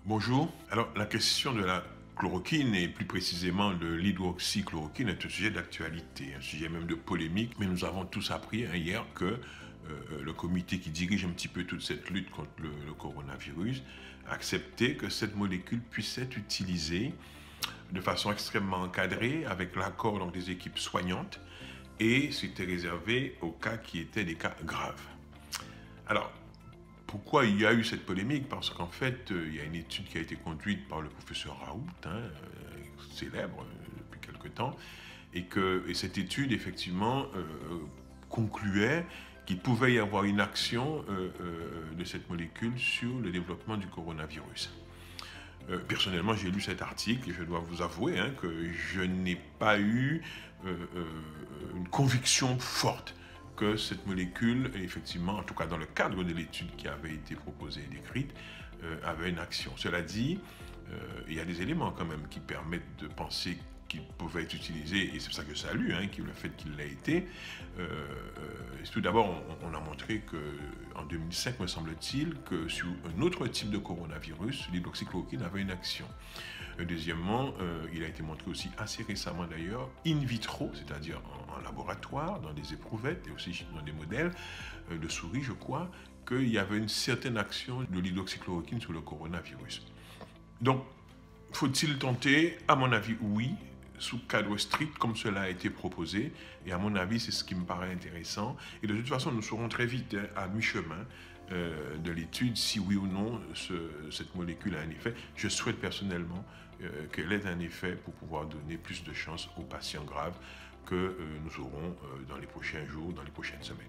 Bonjour. Alors, la question de la chloroquine et plus précisément de l'hydroxychloroquine est un sujet d'actualité, un sujet même de polémique, mais nous avons tous appris hier que le comité qui dirige un petit peu toute cette lutte contre le coronavirus a accepté que cette molécule puisse être utilisée de façon extrêmement encadrée avec l'accord donc, des équipes soignantes et c'était réservé aux cas qui étaient des cas graves. Alors, pourquoi il y a eu cette polémique? Parce qu'en fait, il y a une étude qui a été conduite par le professeur Raoult, célèbre depuis quelque temps, et cette étude, effectivement, concluait qu'il pouvait y avoir une action de cette molécule sur le développement du coronavirus. Personnellement, j'ai lu cet article et je dois vous avouer que je n'ai pas eu une conviction forte que cette molécule, effectivement, en tout cas dans le cadre de l'étude qui avait été proposée et décrite, avait une action. Cela dit, il y a des éléments quand même qui permettent de penser qu'il pouvait être utilisé, et c'est pour ça que je salue le fait qu'il l'ait été. Tout d'abord, on a montré qu'en 2005, me semble-t-il, que sur un autre type de coronavirus, l'hydroxychloroquine avait une action. Deuxièmement, il a été montré aussi assez récemment d'ailleurs, in vitro, c'est-à-dire en laboratoire, dans des éprouvettes et aussi dans des modèles de souris, je crois, qu'il y avait une certaine action de l'hydroxychloroquine sur le coronavirus. Donc, faut-il tenter? À mon avis, oui, sous cadre strict comme cela a été proposé. Et à mon avis, c'est ce qui me paraît intéressant. Et de toute façon, nous saurons très vite, à mi-chemin de l'étude, si oui ou non cette molécule a un effet. Je souhaite personnellement qu'elle ait un effet pour pouvoir donner plus de chance aux patients graves que nous aurons dans les prochains jours, dans les prochaines semaines.